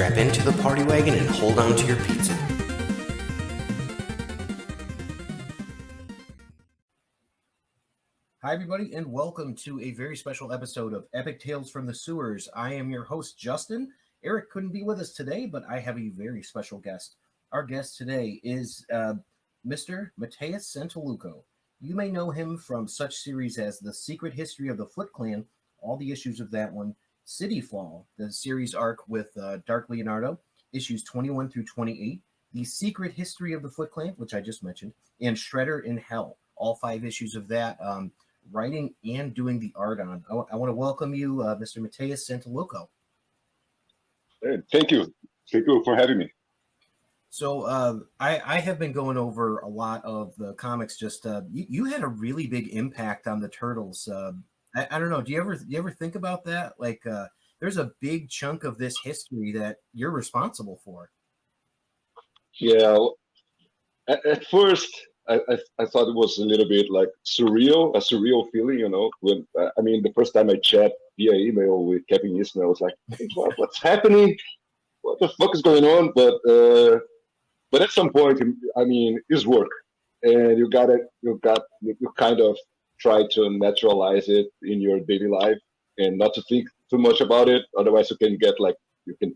strap into the party wagon and hold on to your pizza. Hi, everybody, and welcome to a very special episode of Epic Tales from the Sewers. I am your host, Justin. Eric couldn't be with us today, but I have a very special guest. Our guest today is Mr. Mateus Santolouco. You may know him from such series as The Secret History of the Foot Clan, all the issues of that one, City Fall, the series arc with Dark Leonardo, issues 21 through 28, The Secret History of the Foot Clan, which I just mentioned, and Shredder in Hell, all 5 issues of that. Writing and doing the art on. I want to welcome you, Mr. Mateus Santolouco. Hey, thank you. Thank you for having me. So I have been going over a lot of the comics. Just you had a really big impact on the Turtles. I don't know. Do you ever think about that? Like, there's a big chunk of this history that you're responsible for. Yeah. At first, I thought it was a little bit like a surreal feeling, you know. When the first time I chat via email with Kevin Eastman, I was like, "What's happening? What the fuck is going on?" But at some point, it's work, and you kind of try to naturalize it in your daily life and not to think too much about it. Otherwise, you can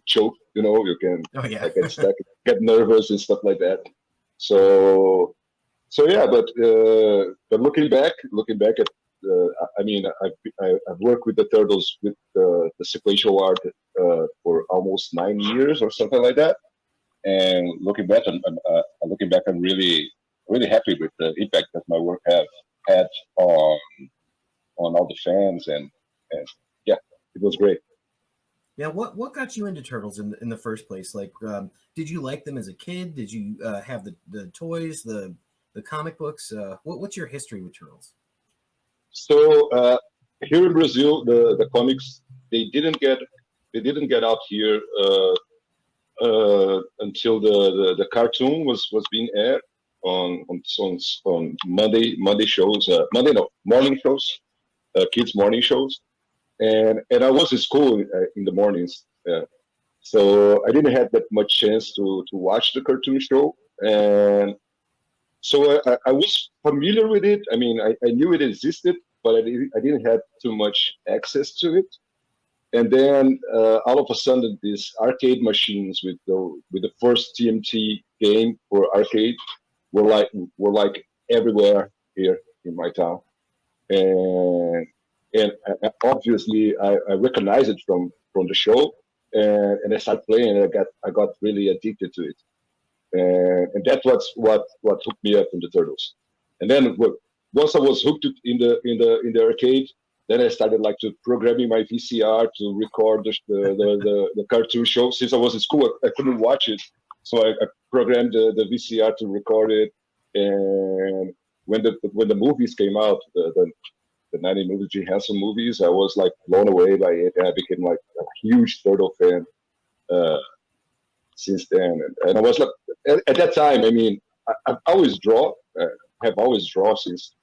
choke, you know, you can get stuck, get nervous and stuff like that. So yeah, but looking back at, I've worked with the Turtles with the sequential art for almost 9 years or something like that. And looking back, I'm really happy with the impact that my work have had on all the fans, and yeah, it was great. Yeah, what got you into Turtles in the first place? Like, did you like them as a kid? Did you have the toys, the comic books? What's your history with Turtles? So here in Brazil, the comics they didn't get out here until the cartoon was being aired on Monday shows, morning shows, kids morning shows, and I was in school in the mornings, so I didn't have that much chance to watch the cartoon show, and so I was familiar with it. I mean, I knew it existed, but I didn't have too much access to it. And then all of a sudden, these arcade machines with the first TMT game for arcade were like everywhere here in my town, and obviously I recognized it from the show, and I started playing, and I got really addicted to it, and that's what hooked me up in the Turtles. And then once I was hooked in the arcade, then I started like to programming my VCR to record the cartoon show. Since I was in school, I couldn't watch it, so I programmed the VCR to record it. And when the movies came out, the 90 movies, Jim Henson movies, I was like blown away by it, and I became like a huge Turtle fan since then. And I was like, at that time, I've always have always drawn since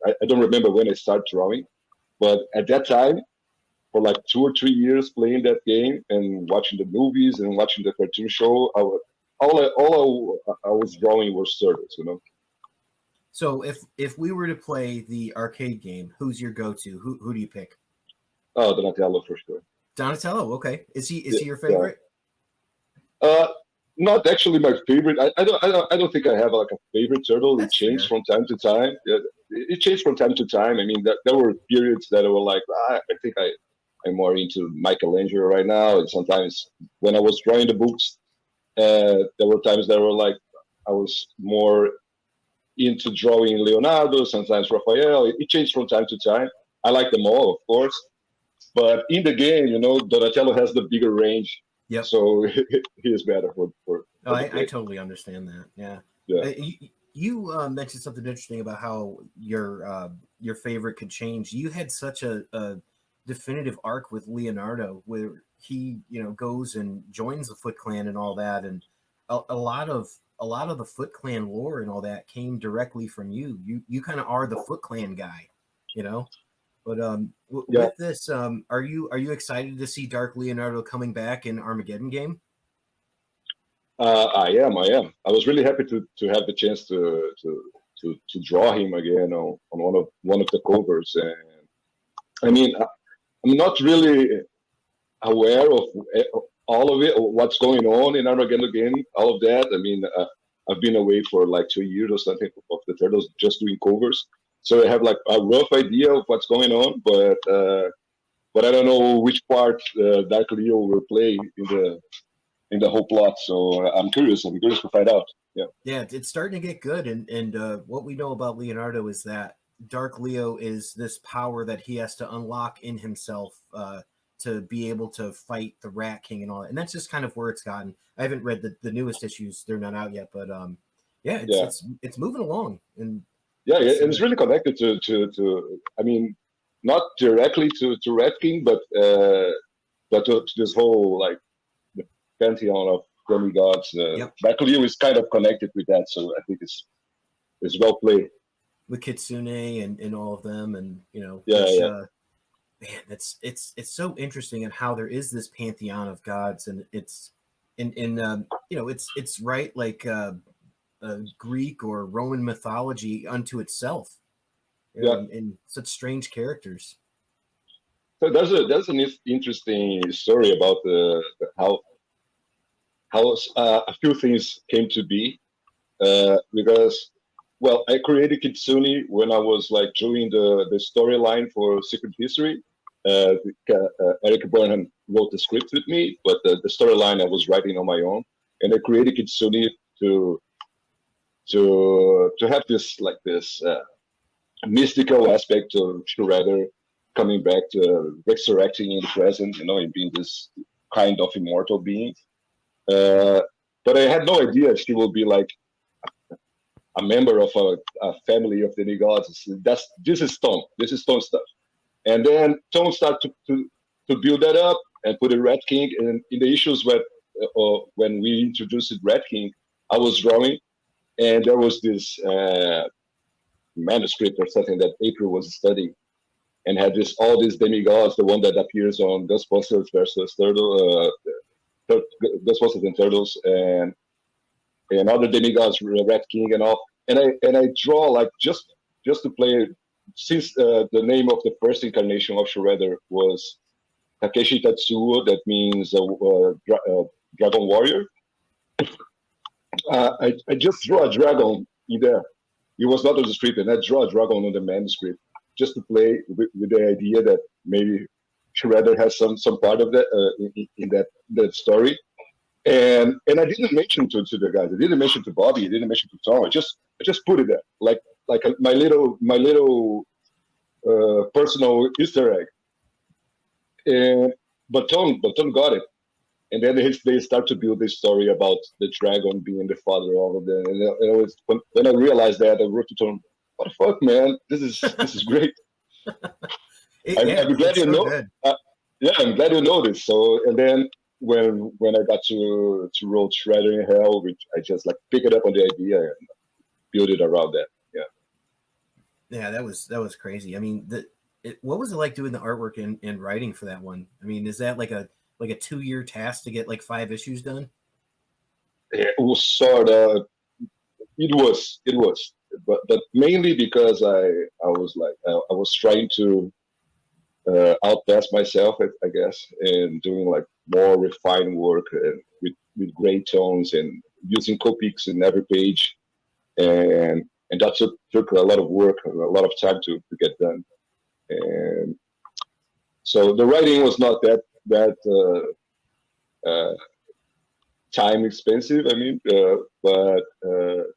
I don't remember when I started drawing. But at that time, for like 2 or 3 years playing that game and watching the movies and watching the cartoon show, all I was drawing was turtles, you know. So if we were to play the arcade game, who's your go-to? Who do you pick? Oh, Donatello for sure. Donatello, okay. Is he your favorite? Not actually my favorite. I don't think I have like a favorite turtle. That's It changed fair. from time to time. It changed from time to time. I mean, there were periods that I were like, I think I'm more into Michelangelo right now. And sometimes when I was drawing the books, there were times that were like I was more into drawing Leonardo, sometimes Raphael. It changed from time to time. I like them all, of course. But in the game, you know, Donatello has the bigger range. Yep. So he is better for I totally understand that. Yeah. Yeah. You mentioned something interesting about how your favorite could change. You had such a definitive arc with Leonardo, where he goes and joins the Foot Clan and all that, and a lot of the Foot Clan lore and all that came directly from you. You kind of are the Foot Clan guy, you know. But with this, are you excited to see Dark Leonardo coming back in Armageddon game? I am. I am. I was really happy to have the chance to draw him again on one of the covers. And I mean, I'm not really aware of all of it, what's going on in Armageddon Game, all of that. I mean, I've been away for like 2 years or something of the Turtles, just doing covers. So I have like a rough idea of what's going on, but I don't know which part Dark Leo will play in the whole plot. So I'm curious. I'm curious to find out. Yeah. Yeah, it's starting to get good, and what we know about Leonardo is that Dark Leo is this power that he has to unlock in himself to be able to fight the Rat King and all that. And that's just kind of where it's gotten. I haven't read the newest issues; they're not out yet, but yeah, it's moving along, and yeah, and it's really connected to I mean, not directly to Rat King, but to this whole like the pantheon of demigods. Yep. Dark Leo is kind of connected with that, so I think it's well played. with Kitsune and all of them, and man, it's so interesting in how there is this pantheon of gods, and it's it's right like Greek or Roman mythology unto itself, and such strange characters. So there's an interesting story about how a few things came to be, because well, I created Kitsune when I was like doing the storyline for Secret History. Eric Burnham wrote the script with me, but the storyline I was writing on my own, and I created Kitsune to have this mystical aspect of Shredder coming back to resurrecting in the present, and being this kind of immortal being. But I had no idea she will be like a member of a family of demigods. This is Tom. This is Tom stuff. And then Tom started to build that up and put a Rat King. And in the issues when we introduced Rat King, I was drawing, and there was this manuscript or something that April was studying, and had all these demigods. The one that appears on Ghostbusters versus Ghostbusters and Turtles, and other demigods, Rat King and all. And I draw like just to play, since the name of the first incarnation of Shredder was Takeshi Tatsuo, that means Dragon Warrior. I just draw a dragon in there. It was not on the script, and I draw a dragon on the manuscript just to play with the idea that maybe Shredder has some part of that in that story. And I didn't mention to the guys. I didn't mention to Bobby. I didn't mention to Tom. I just put it there, like my little personal Easter egg. But Tom got it, and then they start to build this story about the dragon being the father of all of them. And when I realized that, I wrote to Tom, "What the fuck, man? This is great." I'm glad you know. I'm glad you know this. So, and then when I got to roll Shredder in Hell, which I just like pick it up on the idea and build it around that. Yeah, that was crazy. I mean, what was it like doing the artwork and writing for that one? I mean, is that like a 2-year task to get like 5 issues done? It was sort of. It was, but mainly because I was trying to outpass myself, I guess, and doing like more refined work and with gray tones and using Copics in every page, and that took a lot of work, a lot of time to get done. And so the writing was not that time expensive. I mean, but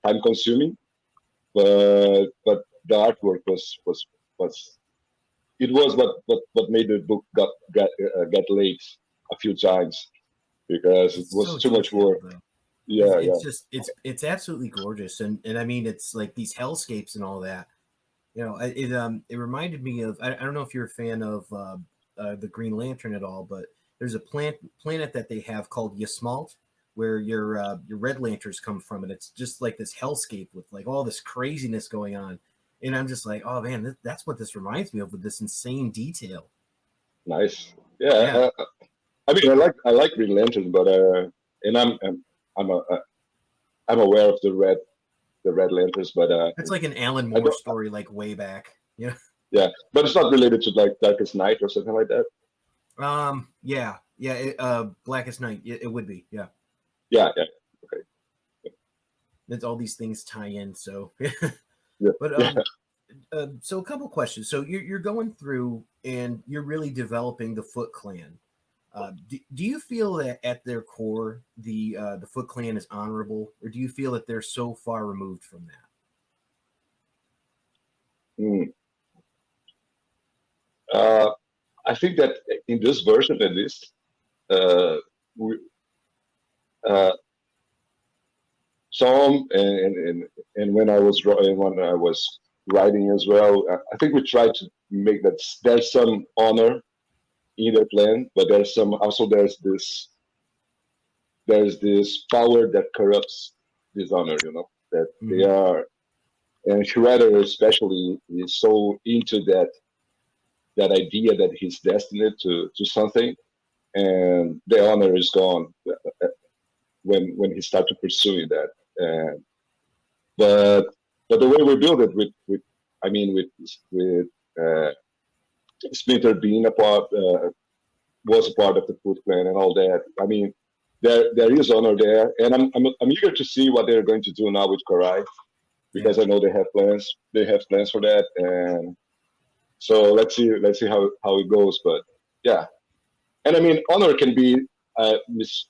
time consuming. But the artwork was it was what made the book get late a few times, because it was too much work. Yeah, it's absolutely gorgeous, and I mean, it's like these hellscapes and all that. It reminded me of, I don't know if you're a fan of the Green Lantern at all, but there's a planet that they have called Yasmalt, where your Red Lanterns come from, and it's just like this hellscape with like all this craziness going on. And I'm just like, oh man, that's what this reminds me of, with this insane detail. Nice, yeah. I mean, I like Green Lantern, but and I'm a, I'm aware of the Red Lanterns, but It's like an Alan I Moore don't. story, like way back. Yeah. Yeah, but it's not related to like Darkest Night or something like that. Yeah. Blackest Night. It would be. Yeah. Yeah, yeah, okay, It's all these things tie in. So, yeah, but yeah. so a couple questions. So you're going through and you're really developing the Foot Clan. Do you feel that at their core the Foot Clan is honorable, or do you feel that they're so far removed from that? Mm. Uh, I think that in this version, at least, uh, we, uh, some and when I was writing as well, I think we tried to make that there's some honor in their plan, but there's this power that corrupts this honor. That they Mm-hmm. are, and Shredder especially is so into that idea that he's destined to something, and the honor is gone when he started pursuing that. And but but the way we build it with I mean with uh, Splinter being a part was a part of the Foot Clan and all that. I mean, there is honor there, and I'm eager to see what they're going to do now with Karai, Yeah. because I know they have plans. They have plans for that, and so let's see how it goes. But yeah, and I mean, honor can be mis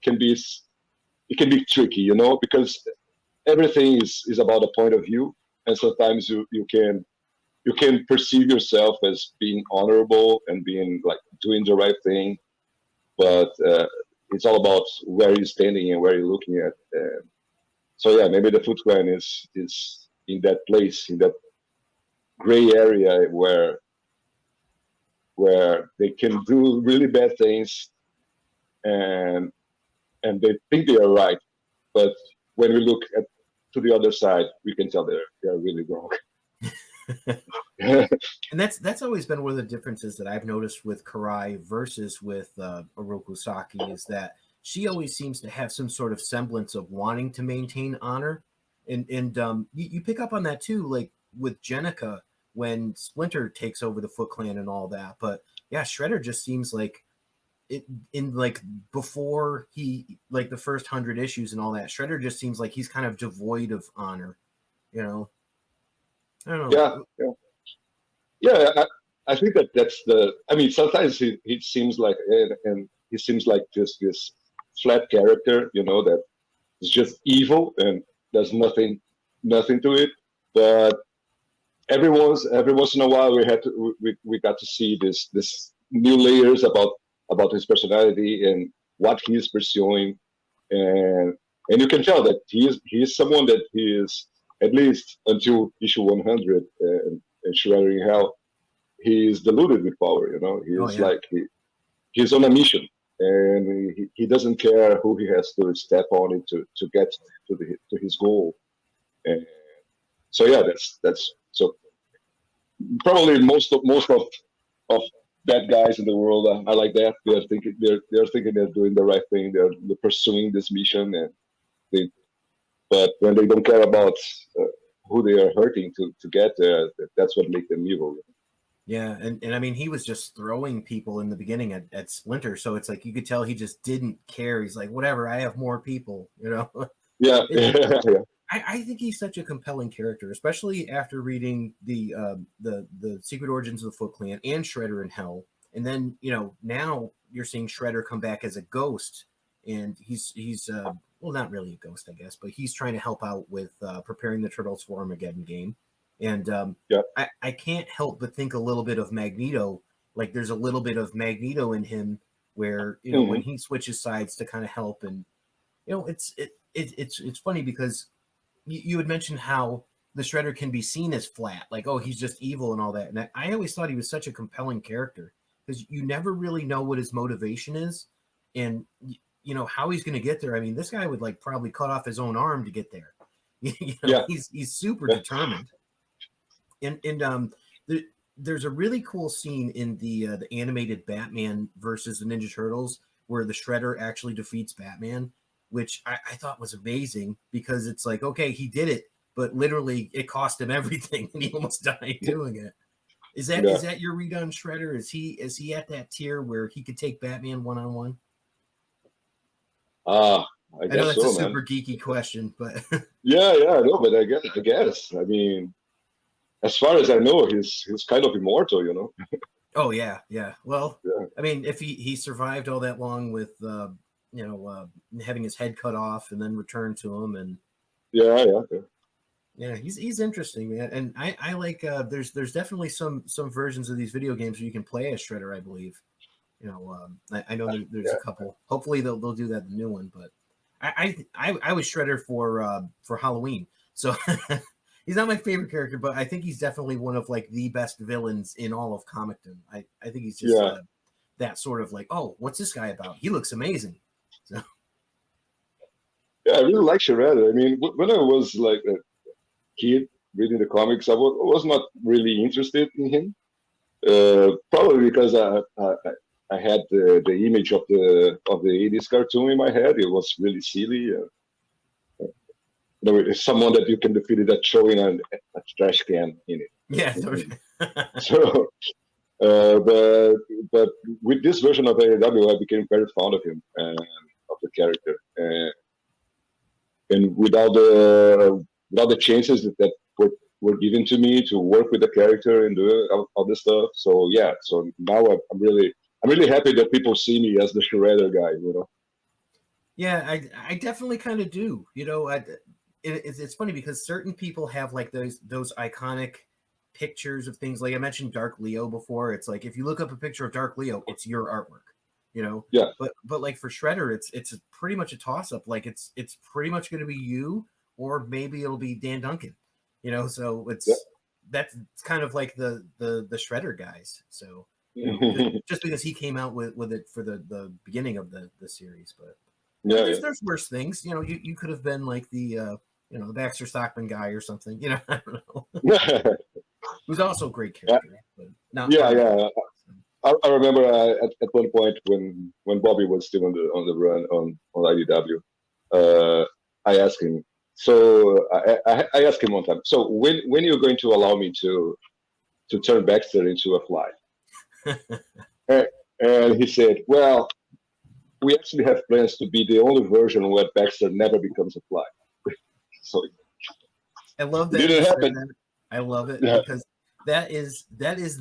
can be it can be tricky, because everything is about a point of view, and sometimes you can perceive yourself as being honorable and being like doing the right thing, but it's all about where you're standing and where you're looking at. So yeah, maybe the Foot Clan is in that place, in that gray area where they can do really bad things, and they think they are right, but when we look at to the other side, we can tell they're really wrong. And that's always been one of the differences that I've noticed with Karai versus with Oroku Saki, is that she always seems to have some sort of semblance of wanting to maintain honor, and you pick up on that too, like with Jenica when Splinter takes over the Foot Clan and all that. But yeah, Shredder just seems like it in like before he like the first 100 issues and all that. Shredder just seems like he's kind of devoid of honor. You know, I don't Yeah, know. yeah, yeah. I think that's the. I mean, sometimes he seems like and he seems like this flat character, that is just evil and there's nothing to it. But every once in a while we got to see this new layers about his personality and what he's pursuing, and you can tell that he is someone that he is, at least until issue 100 and Shredder in Hell, he is deluded with power. He Oh is yeah. like he's on a mission, and he doesn't care who he has to step on it to get to his goal. And so yeah, that's so probably most of bad guys in the world are like that. They're thinking they're doing the right thing. They're pursuing this mission, and they but when they don't care about uh, who they are hurting to get there, that's what makes them evil. Yeah, and I mean he was just throwing people in the beginning at Splinter, so it's like you could tell he just didn't care. He's like, whatever, I have more people, Yeah, it, yeah, I think he's such a compelling character, especially after reading the Secret Origins of the Foot Clan and Shredder in Hell, and then now you're seeing Shredder come back as a ghost, and he's well, not really a ghost, I guess, but he's trying to help out with preparing the Turtles for Armageddon game, and yeah. I can't help but think a little bit of Magneto. Like there's a little bit of Magneto in him, where when Hmm. he switches sides to kind of help, and it's funny because you had mentioned how the Shredder can be seen as flat, like, oh, he's just evil and all that. And I always thought he was such a compelling character because you never really know what his motivation is, and how he's going to get there. I mean, this guy would like probably cut off his own arm to get there. Yeah, He's super yeah. determined. And there's a really cool scene in the animated Batman versus the Ninja Turtles where the Shredder actually defeats Batman, which I thought was amazing because it's like, okay, he did it, but literally it cost him everything and he almost died doing it. Is that your read on Shredder? Is he at that tier where he could take Batman one-on-one? I I know guess that's so, a super man. geeky question, but Yeah, no, but I guess. I mean, as far as I know, he's kind of immortal, you know. oh yeah. Well, Yeah, I mean, if he survived all that long with having his head cut off and then returned to him, and yeah. yeah, he's interesting, man. And I like there's definitely some versions of these video games where you can play as Shredder, I believe. I know there's a couple. Hopefully they'll do that in the new one, but I was Shredder for Halloween, so he's not my favorite character, but I think he's definitely one of like the best villains in all of comicdom. I think he's just Yeah, that sort of like, oh, what's this guy about? He looks amazing. So yeah. I really like Shredder. I mean, when I was like a kid reading the comics, I was not really interested in him. Probably because I had the image of the '80s cartoon in my head. It was really silly. It's someone that you can defeat that throwing a trash can in yeah, it. So, but with this version of AEW, I became very fond of him and of the character, and without the chances that were given to me to work with the character and do all this stuff. So yeah, so now I'm really happy that people see me as the Shredder guy. You know. yeah, I definitely kind of do. It's funny because certain people have like those iconic pictures of things. Like I mentioned Dark Leo before. It's like if you look up a picture of Dark Leo, it's your artwork, you know. Yeah. But like for Shredder, it's pretty much a toss up. Like it's pretty much going to be you, or maybe it'll be Dan Duncan, you know. So Yeah. that's kind of like the Shredder guys. So just because he came out with it for the beginning of the series, but. Yeah. There's worse things. You could have been like the Baxter Stockman guy or something. I don't know. Yeah. Who's also a great Yeah. character, but not Yeah. part of it. Yeah. I remember at one point when Bobby was still on the run on IDW, I asked him. So I asked him one time. So when you're going to allow me to turn Baxter into a fly? and, and he said, "Well, we actually have plans to be the only version where Baxter never becomes a fly." So I love it that you didn't said happen. that. I love it Yeah. because that is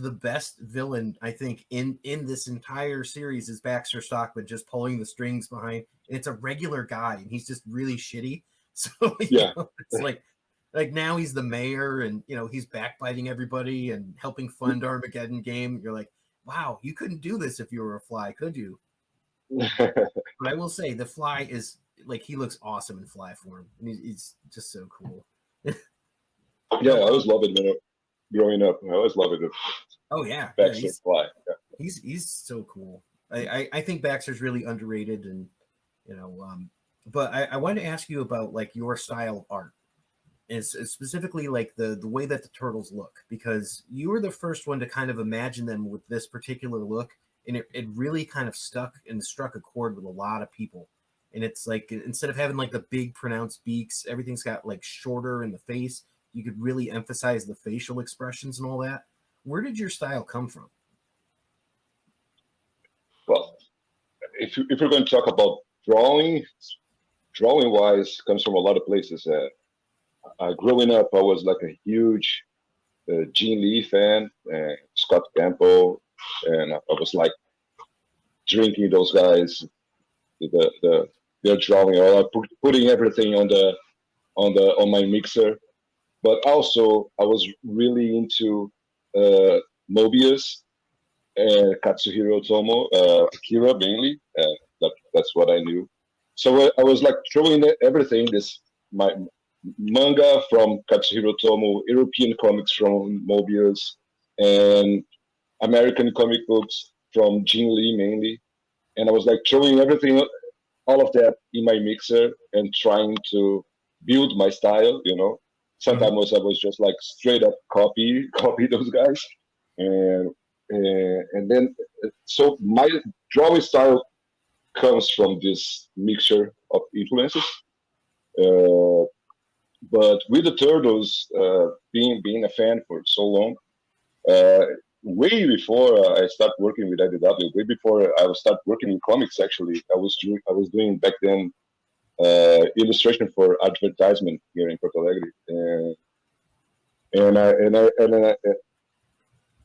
the best villain I think in this entire series is Baxter Stockman just pulling the strings behind. And it's a regular guy and he's just really shitty. So Yeah. it's like now he's the mayor and he's backbiting everybody and helping fund Armageddon game. You're like, wow, you couldn't do this if you were a fly, could you? But I will say the fly is like he looks awesome in fly form, and he's just so cool. Yeah, I always loved it, man. Growing up, I always loved it. Oh yeah, Baxter fly. Yeah. he's so cool. I think Baxter's really underrated, and you know, but I wanted to ask you about like your style of art, is specifically like the way that the turtles look, because you were the first one to kind of imagine them with this particular look, and it really kind of stuck and struck a chord with a lot of people. And it's like instead of having like the big pronounced beaks, everything's got like shorter in the face. You could really emphasize the facial expressions and all that. Where did your style come from? Well, if we're going to talk about drawing wise comes from a lot of places. Growing up, I was like a huge Gene Lee fan, Scott Campbell, and I was like drinking those guys, their drawing, or putting everything on my mixer. But also, I was really into Mobius and Katsuhiro Otomo, Akira mainly. That's what I knew. So I was like throwing everything. My manga from Katsuhiro Otomo, European comics from Mobius, and American comic books from Jin Lee mainly. And I was like throwing everything, all of that in my mixer and trying to build my style. Sometimes I was just like straight up copy those guys, and then so my drawing style comes from this mixture of influences. Uh, but with the Turtles, being a fan for so long, uh, way before I start working with IDW, way before I was start working in comics, actually, I was doing back then illustration for advertisement here in Porto Alegre, and I and I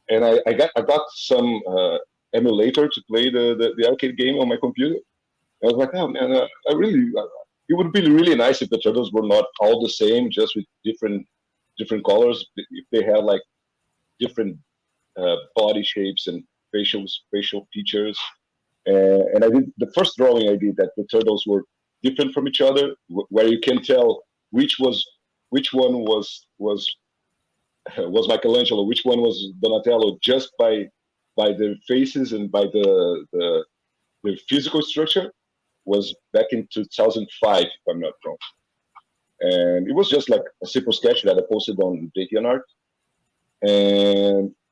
and I, I got some emulator to play the arcade game on my computer. I was like, oh man, I really it would be really nice if the turtles were not all the same, just with different colors. If they had like different body shapes and facial features. And I did the first drawing I did that the turtles were different from each other, where you can tell which one was Michelangelo, which one was Donatello, just by their faces and by the physical structure. Was back in 2005, if I'm not wrong, and it was just like a simple sketch that I posted on DeviantArt.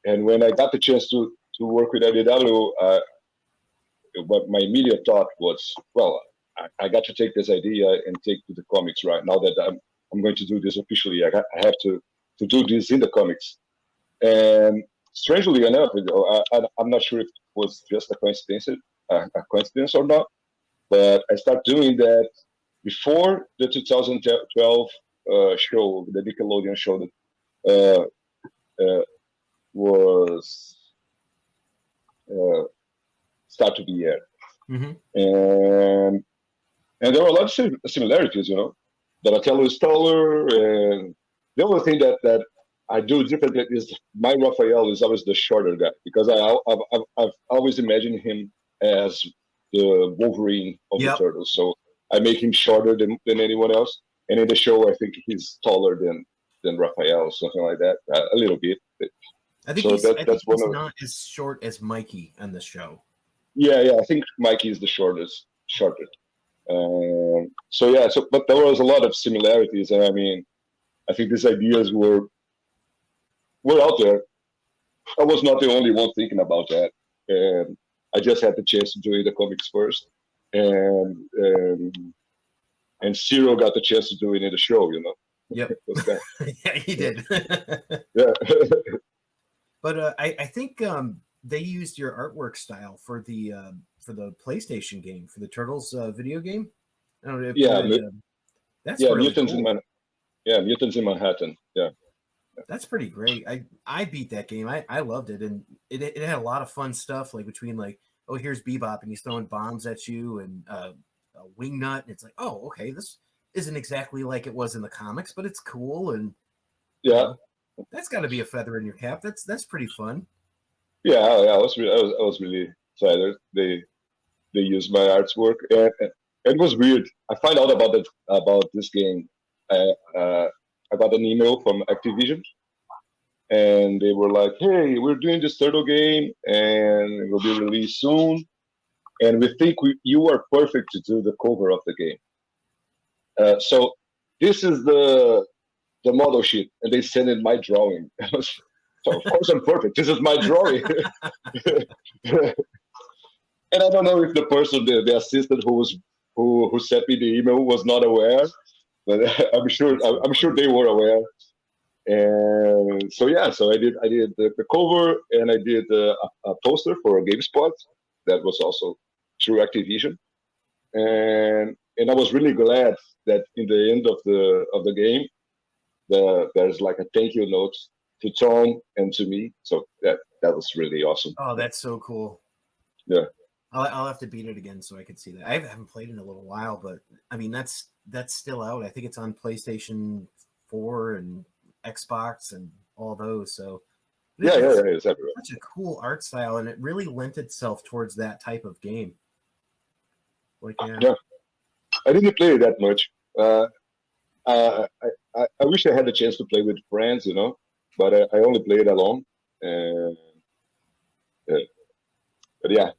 And when I got the chance to work with IDW, what my immediate thought was, well, I got to take this idea and take to the comics right now that I'm going to do this officially. I have to do this in the comics. And strangely enough, I'm not sure if it was just a coincidence or not, but I started doing that before the 2012 show, the Nickelodeon show that was start to be aired. Mm-hmm. And there were a lot of similarities, you know. Donatello is taller, and the only thing that I do differently is my Raphael is always the shorter guy, because I've always imagined him as the Wolverine of the Turtles. So I make him shorter than anyone else. And in the show, I think he's taller than Raphael, something like that, a little bit. I think he's not as short as Mikey on the show. Yeah, I think Mikey is the shortest. But there was a lot of similarities, and I mean, I think these ideas were out there. I was not the only one thinking about that, and I just had the chance to do the comics first, and Cyril got the chance to do it in the show, you know. Yep. Yeah, he did. Yeah. But I think they used your artwork style for the PlayStation game, for the Turtles video game. I don't know if that's really Mutants cool. Mutants in Manhattan. Yeah. That's pretty great. I beat that game. I loved it, and it had a lot of fun stuff, like between like, oh, here's Bebop and he's throwing bombs at you, and a Wingnut, and it's like, oh, okay, this isn't exactly like it was in the comics, but it's cool, and that's got to be a feather in your cap. That's pretty fun. Yeah, I was really excited. They used my artwork, and it was weird. I find out about this game. I got an email from Activision, and they were like, "Hey, we're doing this turtle game, and it will be released soon, and we think you are perfect to do the cover of the game. So this is the model sheet," and they sent in my drawing. So of course I'm perfect. This is my drawing. And I don't know if the person, the assistant who sent me the email was not aware, but I'm sure they were aware. And so I did the cover, and I did a poster for GameSpot that was also through Activision, and I was really glad that in the end of the game, there's like a thank you note to Tom and to me. So that was really awesome. Oh, that's so cool. Yeah. I'll have to beat it again so I can see that. I haven't played it in a little while, but I mean that's still out. I think it's on PlayStation 4 and Xbox and all those. So it's everywhere. Such a cool art style, and it really lent itself towards that type of game. Like yeah, I didn't play it that much. I wish I had the chance to play with friends, you know, but I only played alone. But yeah,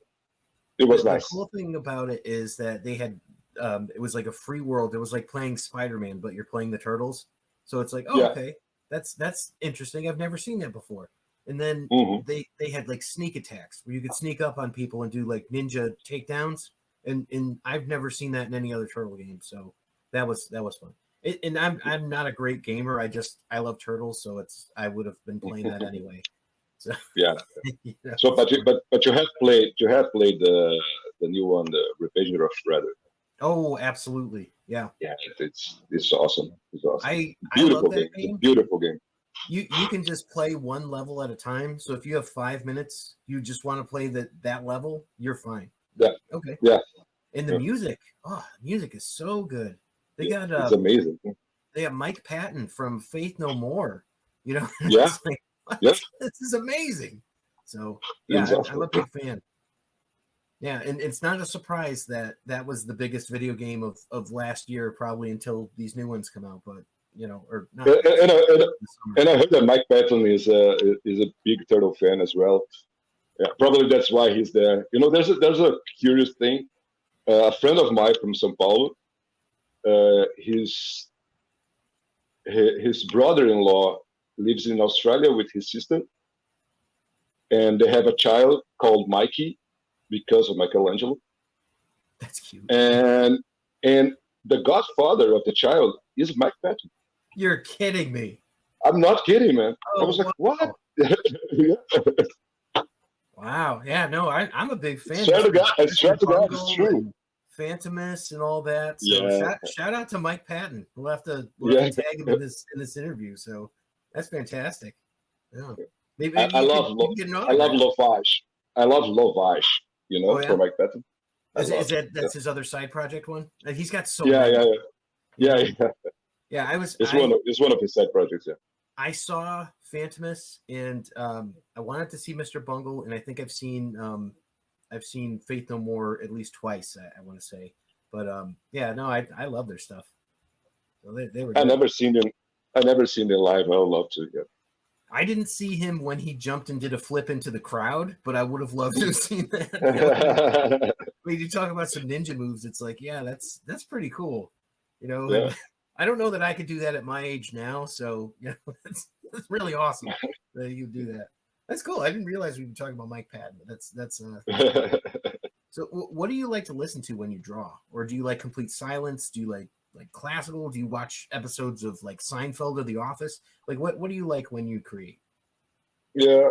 it was nice. The cool thing about it is that they had it was like a free world. It was like playing Spider-Man, but you're playing the Turtles. So it's like, okay, that's interesting. I've never seen that before. And then they had like sneak attacks where you could sneak up on people and do like ninja takedowns. and I've never seen that in any other turtle game. So that was fun. And I'm not a great gamer. I love turtles, so I would have been playing that anyway. So Yeah. you know, So, but you have played the new one, the Revenge of Shredder. oh, absolutely, yeah. Yeah, it's awesome. It's awesome. I love Beautiful that game. It's a game. beautiful game. You can just play one level at a time. So if you have 5 minutes, you just want to play that level, you're fine. Yeah. Okay. Yeah. And the Yeah. music is so good. They got It's amazing. they have Mike Patton from Faith No More. You know, Yeah. it's like, what? Yeah. This is amazing. So yeah, It's I'm a awesome. big fan. Yeah, and it's not a surprise that was the biggest video game of last year, probably until these new ones come out. But or not. And I heard that Mike Patton is a big turtle fan as well. Yeah, probably that's why he's there. There's a curious thing. A friend of mine from São Paulo, his brother-in-law lives in Australia with his sister, and they have a child called Mikey because of Michelangelo. That's cute. And the godfather of the child is Mike Patton. You're kidding me. I'm not kidding, man. I was like, wow. what? Wow. Yeah, no, I'm a big fan. I swear to God, it's true. Phantomus and all that. So Yeah. shout out to Mike Patton. We'll have to tag him in this interview. So that's fantastic. Yeah. Maybe I love Lovage. I love Lovage, for Mike Patton. That's his other side project one? He's got so many. Yeah. Yeah, It's one of his side projects, yeah. I saw Phantomus and I wanted to see Mr. Bungle, and I think I've seen Faith No More at least twice, I want to say. But I love their stuff. So they were good. I never seen them live. I would love to, yeah. I didn't see him when he jumped and did a flip into the crowd, but I would have loved to have seen that. When you talk about some ninja moves, it's like, yeah, that's pretty cool. Yeah. I don't know that I could do that at my age now, so that's really awesome that you do that. That's cool. I didn't realize we were talking about Mike Patton. That's So what do you like to listen to when you draw? Or do you like complete silence? Do you like classical? Do you watch episodes of like Seinfeld or The Office? Like what do you like when you create? Yeah.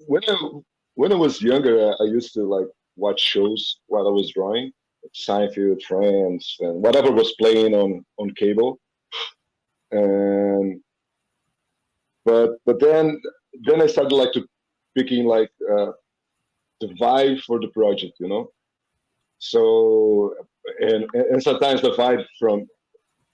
When I was younger, I used to like watch shows while I was drawing. Seinfeld, Friends, and whatever was playing on cable. And but then I started like to picking like the vibe for the project, So and sometimes the vibe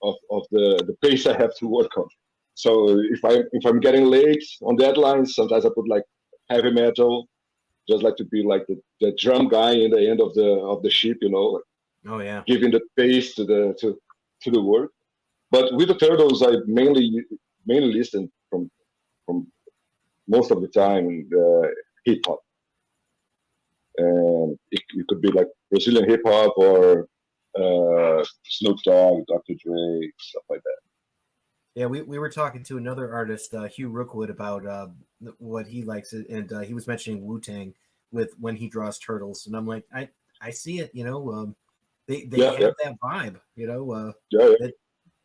of the pace I have to work on. So if I'm getting late on deadlines, sometimes I put like heavy metal, just like to be like the drum guy in the end of the ship, like, oh yeah, giving the pace to the work. But with the turtles, I mainly listen from most of the time hip hop, and it could be like Brazilian hip hop or Snoop Dogg, Dr. Dre, stuff like that. Yeah, we were talking to another artist, Hugh Rookwood, about what he likes, and he was mentioning Wu-Tang with when he draws turtles, and I'm like, I see it, they have that vibe, that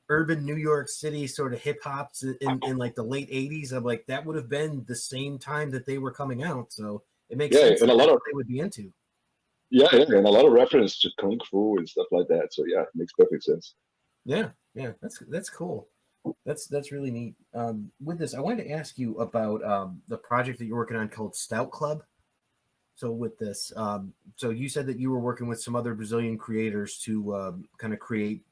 urban New York City sort of hip hops in like the late '80s. I'm like, that would have been the same time that they were coming out, so it makes sense and that a lot of they would be into. Yeah, and a lot of reference to kung fu and stuff like that. So yeah, it makes perfect sense. Yeah, that's cool. That's really neat. With this, I wanted to ask you about the project that you're working on called Stout Club. So with this, so you said that you were working with some other Brazilian creators to kind of create,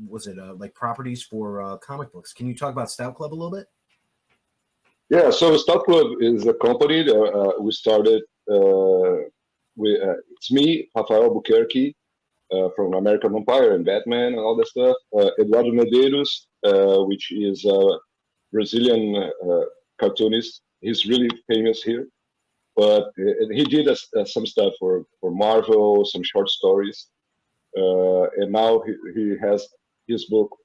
was it like properties for comic books? Can you talk about Stout Club a little bit? Yeah, so Stout Club is a company that we started. It's me, Rafael Albuquerque, from American Vampire and Batman and all that stuff. Eduardo Medeiros, which is a Brazilian cartoonist. He's really famous here, but he did some stuff for Marvel, some short stories, and now he has his book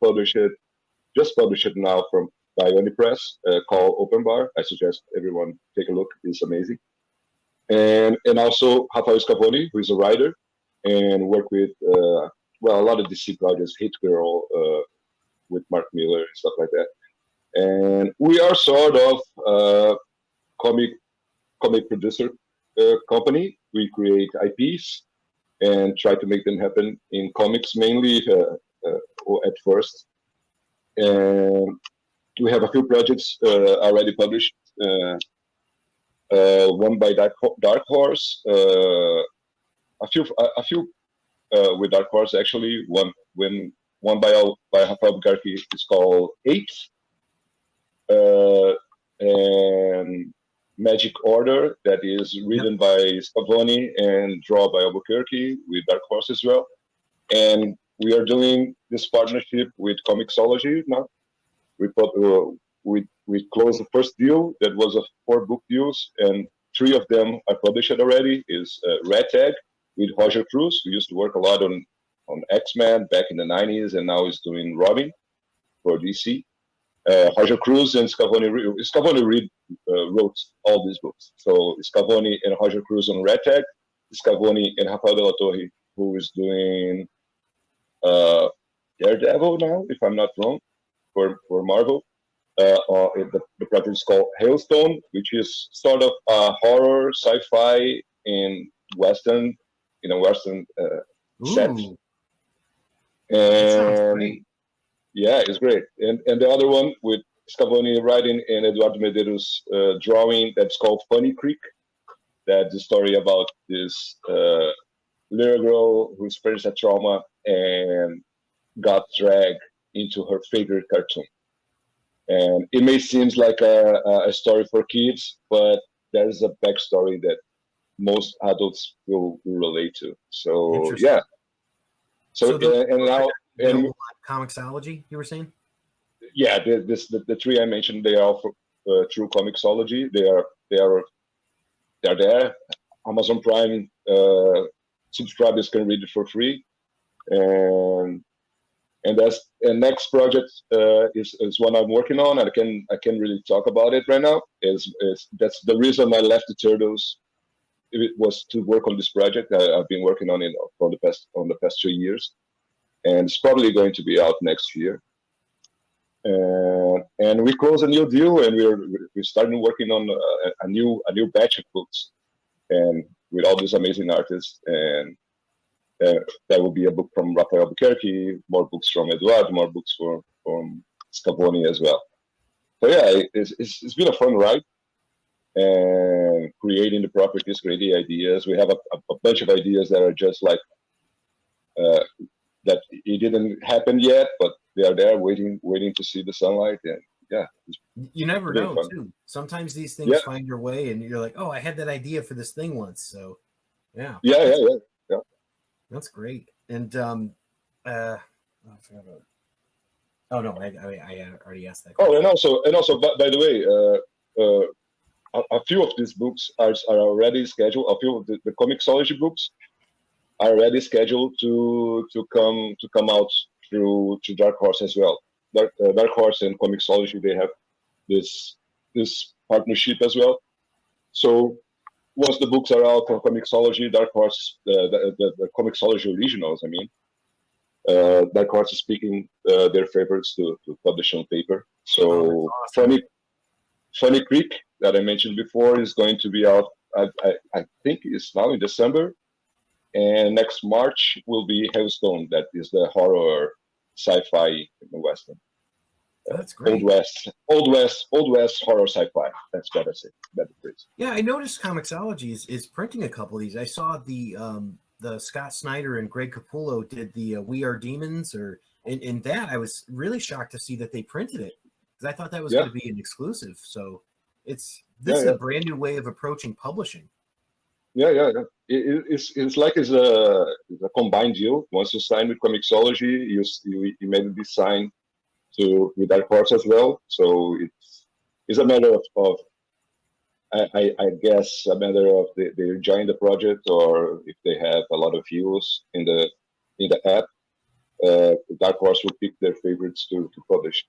just published now by Oni Press, called Open Bar. I suggest everyone take a look. It's amazing. And also Rafael Scavone, who is a writer. and work with a lot of DC projects, Hit Girl with Mark Miller and stuff like that. And we are sort of comic producer company. We create IPs and try to make them happen in comics mainly at first. And we have a few projects already published. One by Dark Horse, a few with Dark Horse actually. One by Rafael Bugarki is called Eight, and Magic Order that is written by Scavone and drawn by Albuquerque with Dark Horse as well. And we are doing this partnership with Comixology now. We closed the first deal that was a 4-book deals, and 3 of them are published already. Is Red Tag with Roger Cruz, who used to work a lot on X-Men back in the 90s, and now is doing Robin for DC. Roger Cruz and Scavone wrote all these books. So Scavone and Roger Cruz on Red Tag, Scavone and Rafael de la Torre, who is doing Daredevil now, if I'm not wrong, for Marvel. The project is called Hailstone, which is sort of a horror sci-fi in a western set. And yeah, it's great. And the other one with Scavone writing and Eduardo Medeiros drawing, that's called Funny Creek. That's the story about this little girl who experienced a trauma and got dragged into her favorite cartoon. And it may seem like a story for kids, but there's a backstory that most adults will relate to. So yeah. So and now Comixology, you were saying? Yeah, the 3 I mentioned, they are all through Comixology. They are there. Amazon Prime subscribers can read it for free, and next project is one I'm working on, and I can really talk about it right now. Is that's the reason I left the Turtles. It was to work on this project. I've been working on it for the past 2 years, and it's probably going to be out next year. And we closed a new deal, and we're starting working on a new batch of books, and with all these amazing artists. And that will be a book from Rafael Albuquerque, more books from Eduardo, more books from Scavone as well. So yeah, it's been a fun ride, and creating the properties, creating ideas. We have a bunch of ideas that are just like that it didn't happen yet, but they are there waiting to see the sunlight. And yeah, you never know too. Sometimes these things find your way, and you're like, oh, I had that idea for this thing once. So yeah. That's great. And I forgot about. Oh no, I already asked that question. Oh, and also, by the way, a few of these books are already scheduled. A few of the Comixology books are already scheduled to come out through Dark Horse as well. Dark Horse and Comixology, they have this partnership as well. So once the books are out on Comixology, Dark Horse, the Comixology originals, I mean, Dark Horse is picking their favorites to publish on paper. So awesome. Funny Creek that I mentioned before is going to be out. I think it's now in December, and next March will be Hailstone. That is the horror sci-fi in the Western. That's great. Old West horror sci-fi. That's better say. Better phrase. Yeah, I noticed Comixology is printing a couple of these. I saw the Scott Snyder and Greg Capullo did the We Are Demons, in that I was really shocked to see that they printed it, because I thought that was going to be an exclusive. So this is a brand new way of approaching publishing. Yeah. It's like it's a combined deal. Once you sign with Comixology, you immediately sign with Dark Horse as well. So it's a matter of I guess a matter of they join the project, or if they have a lot of views in the app, Dark Horse will pick their favorites to publish.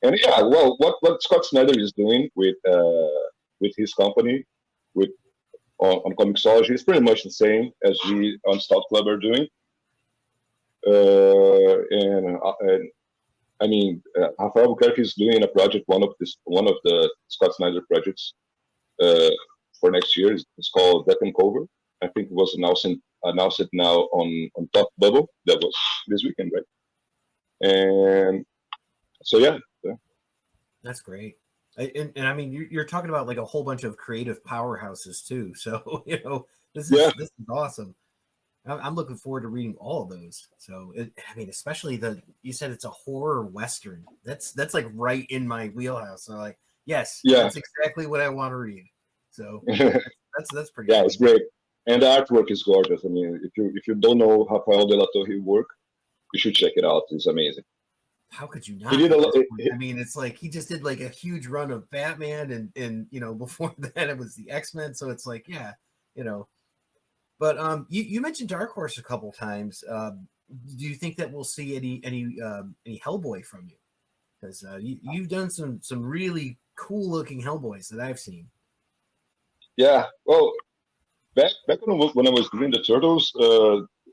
And yeah, well, what Scott Snyder is doing with his company, with on Comixology. It's pretty much the same as we on Stout Club are doing. And I mean, Rafael Albuquerque is doing a project, one of the Scott Snyder projects for next year. It's called Deck and Cover. I think it was announced now on Top Bubble. That was this weekend, right? And so yeah. That's great. And I mean, you're talking about like a whole bunch of creative powerhouses too. So this is awesome. I'm looking forward to reading all of those. So I mean, especially you said it's a horror western. That's like right in my wheelhouse. So like, yes, that's exactly what I want to read. So that's pretty. Yeah, fun. It's great, and the artwork is gorgeous. I mean, if you don't know Rafael de la Torre work, you should check it out. It's amazing. How could you not? He did I mean, it's like he just did like a huge run of Batman, and before that it was the X-Men. So it's like, yeah. But you mentioned Dark Horse a couple times. Do you think that we'll see any Hellboy from you? Because you've done some really cool looking Hellboys that I've seen. Yeah, well, back when I was doing the Turtles,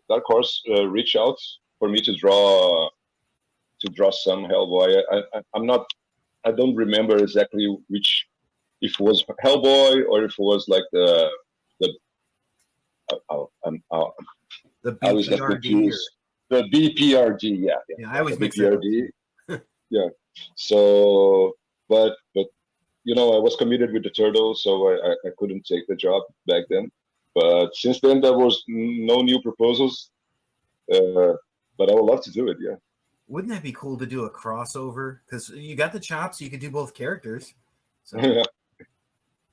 Dark Horse reached out for me to draw some Hellboy. I don't remember exactly which, if it was Hellboy or if it was like the BPRD. The BPRD, yeah. I always mix BPRD. Yeah. So, but I was committed with the Turtles, so I couldn't take the job back then. But since then, there was no new proposals. But I would love to do it. Yeah. Wouldn't that be cool to do a crossover? Because you got the chops, you could do both characters. So yeah.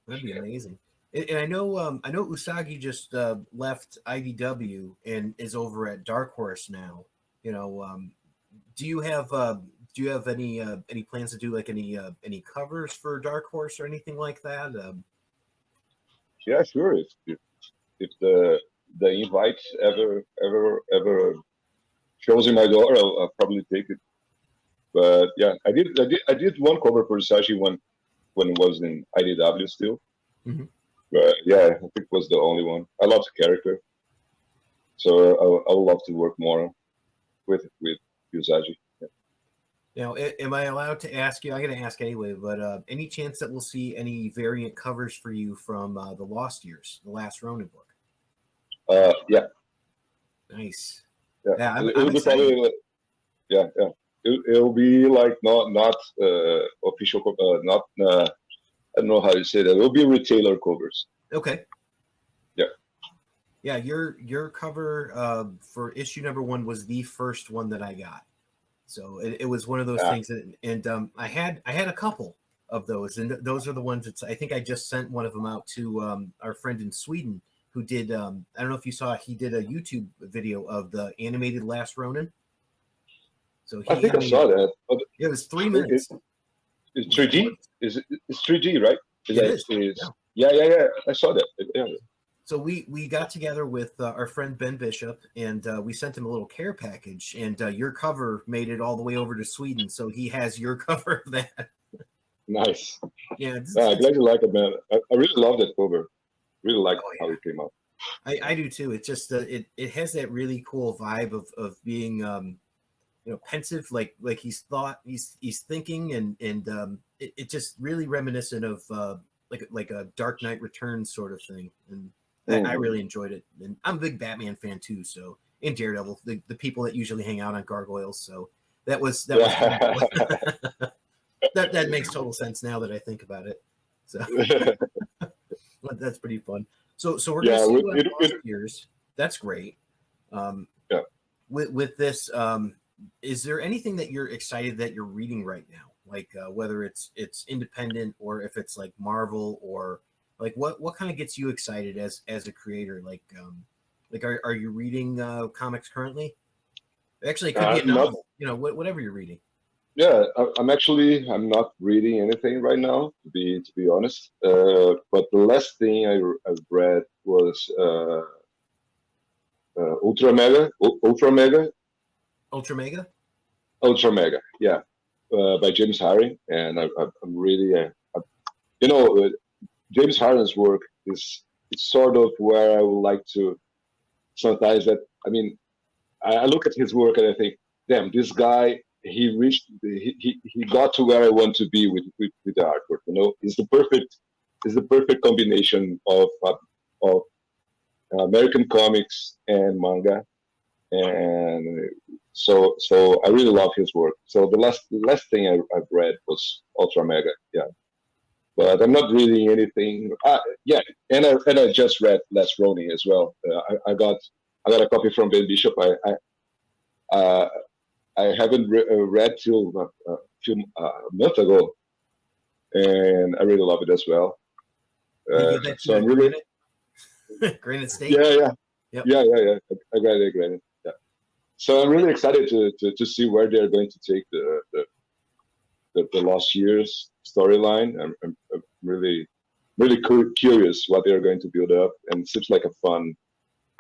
That'd be amazing. And I know Usagi just left IDW and is over at Dark Horse now. Do you have any plans to do like any covers for Dark Horse or anything like that? Yeah, sure. If the invite ever shows in my door, I'll probably take it. But yeah, I did one cover for Usagi when it was in IDW still. Mm-hmm. But yeah, I think it was the only one. I love the character, so I would love to work more with Usagi. Now, am I allowed to ask you? I'm going to ask anyway, but any chance that we'll see any variant covers for you from the Lost Years, the last Ronin book? Yeah. Nice. Yeah, it'll be probably. Yeah. It'll be like not official, not. I don't know how you say that. It'll be retailer covers. Okay. Yeah. Yeah, your cover for issue number 1 was the first one that I got. So it was one of those things and I had a couple of those, and those are the ones that I think I just sent one of them out to our friend in Sweden who did I don't know if you saw, he did a YouTube video of the animated Last Ronin. So I think I saw that. It was 3 minutes. It's 3D. It's 3D, right? It is. Yeah. I saw that. Yeah. So we got together with our friend Ben Bishop, and we sent him a little care package, and your cover made it all the way over to Sweden, so he has your cover of that. Nice. Yeah. I'm glad you like it, man. I really love that cover. Really like how it came out. I do too. It just it has that really cool vibe of being pensive, like he's thinking, and it just really reminiscent of like a Dark Knight Returns sort of thing, and I really enjoyed it. And I'm a big Batman fan too, so in Daredevil, the people that usually hang out on Gargoyles, so that was that makes total sense now that I think about it. So that's pretty fun. So we're gonna see you in Lost Years. That's great. Yeah. With this, is there anything that you're excited that you're reading right now? Like whether it's independent or if it's like Marvel, or like what kind of gets you excited as a creator? Like are you reading comics currently? Actually, it could be a novel. Whatever you're reading. Yeah, I'm not reading anything right now, to be honest. But the last thing I've read was Ultra Mega. Yeah, by James Harry, and I'm really James Harden's work it's it's sort of where I would like to sometimes that, I mean, I look at his work and I think, damn, this guy, he got to where I want to be with the artwork. You know, it's the perfect combination of American comics and manga, and so I really love his work. So the last thing I've read was Ultra Mega, yeah. But I'm not reading anything. Yeah, and I just read Last Ronin as well. I got a copy from Ben Bishop. Uh, I haven't read till a few months ago, and I really love it as well. You give that to So I'm really Granite State. yeah. Yep. Yeah. I got it, granted. Yeah. So I'm really excited to see where they're going to take the last year's storyline. I'm really curious what they're going to build up, and it seems like a fun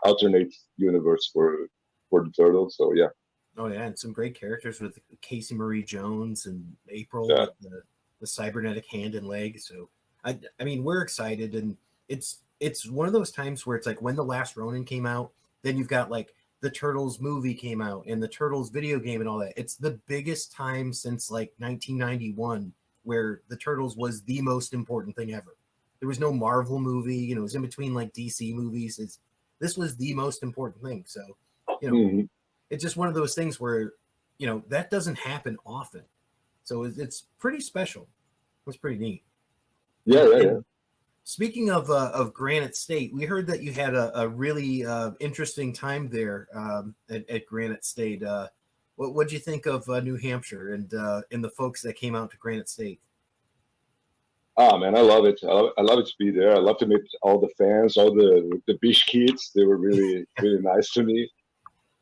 alternate universe for the turtles. So yeah. Oh yeah, and some great characters with Casey Marie Jones and April Yeah. with the cybernetic hand and leg. So I mean, we're excited, and it's one of those times where it's like when the last Ronin came out, then you've got like the Turtles movie came out and the Turtles video game and all that. It's the biggest time since like 1991 where the Turtles was the most important thing ever. There was no Marvel movie, you know, it was in between like DC movies. This was the most important thing. So, you know, Mm-hmm. it's just one of those things where, you know, that doesn't happen often. So it's pretty special. It was pretty neat. Yeah. Speaking of Granite State, we heard that you had a really interesting time there at Granite State. What'd you think of New Hampshire and the folks that came out to Granite State? Ah man, I love it. I love it to be there. I love to meet all the fans, all the Bish kids. They were really nice to me.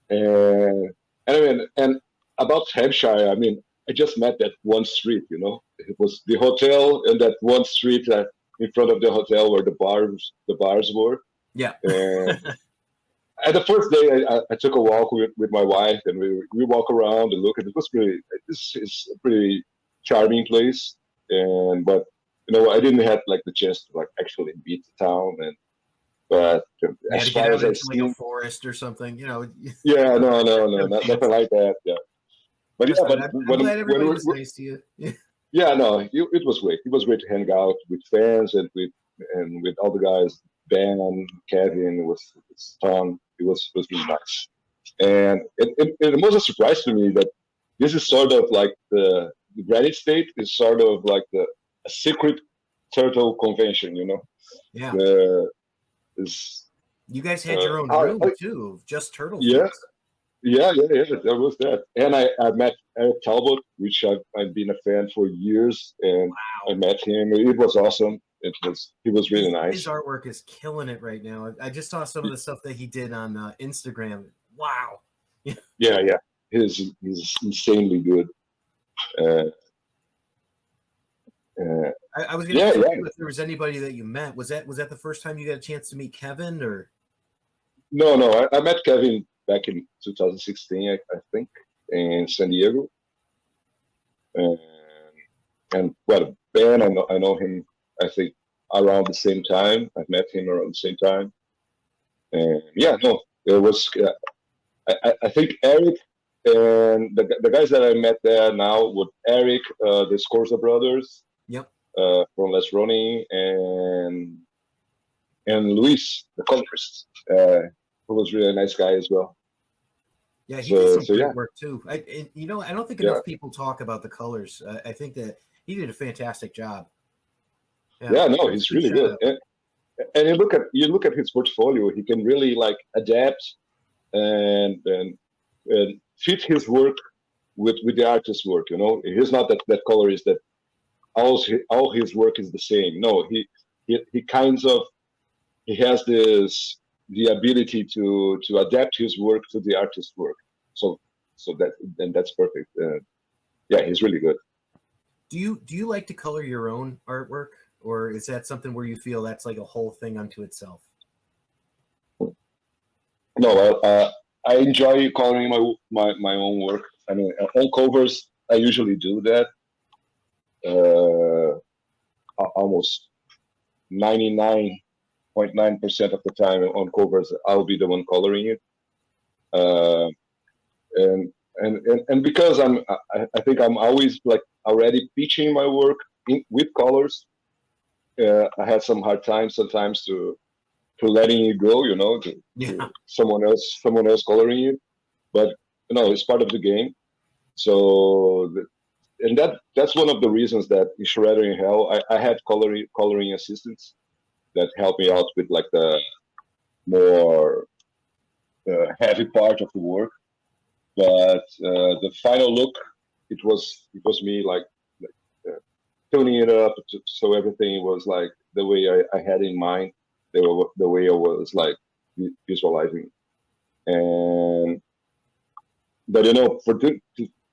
And I mean, and about Hampshire, I mean, I just met that one street. You know, it was the hotel and that one street that in front of the hotel where the bars were. Yeah. And at the first day, I took a walk with my wife, and we walk around and look. And it was really, it's a pretty charming place. And but you know, I didn't have like the chance to like actually meet the town. And but as far as I've like a seen, forest or something, you know. yeah, no, nothing like that. Yeah, but yeah, but I'm glad everybody was nice to you. yeah, no, it was great. It was great to hang out with fans and with all the guys. Ben, Kevin, was Tom. It was really nice. And it was a surprise to me that this is sort of like the Granite State is sort of like a secret turtle convention, you know. Yeah. You guys had your own room too, of just turtle. Yeah. Yeah, there was that. And I met Eric Talbot, which I've been a fan for years, and wow. I met him. It was awesome. He was really nice. His artwork is killing it right now. I just saw some of the stuff that he did on Instagram. Wow. Yeah. He's insanely good. I was going to ask you if there was anybody that you met. Was that the first time you got a chance to meet Kevin, or? No. I met Kevin back in 2016, I think, in San Diego. And well, Ben, I know him, I think, around the same time. I've met him around the same time. And yeah, no, it was, I think Eric and the guys that I met there now with Eric, the Scorza brothers. Yep. From Les Ronnie and Luis, the colorist, who was really a nice guy as well. Yeah, he did some great work too. I don't think enough people talk about the colors. I think that he did a fantastic job. Yeah, no, he's really good. And you look at his portfolio. He can really like adapt and fit his work with the artist's work. You know, he's not that colorist that all his work is the same. No, he kinds of he has the ability to adapt his work to the artist's work. So that's perfect. Yeah, he's really good. Do you like to color your own artwork, or is that something where you feel that's like a whole thing unto itself? No, I enjoy coloring my own work. I mean, on covers, I usually do that. Almost 99% 99.9% of the time on covers, I'll be the one coloring it. And because I think I'm always like already pitching my work with colors. I had some hard time sometimes to letting it go, to someone else coloring it, but it's part of the game. So, and that's one of the reasons that in Shredder in Hell, I had coloring assistants that helped me out with like the more heavy part of the work. But the final look, it was me like tuning it up so everything was like the way I had in mind, the way I was like visualizing. And but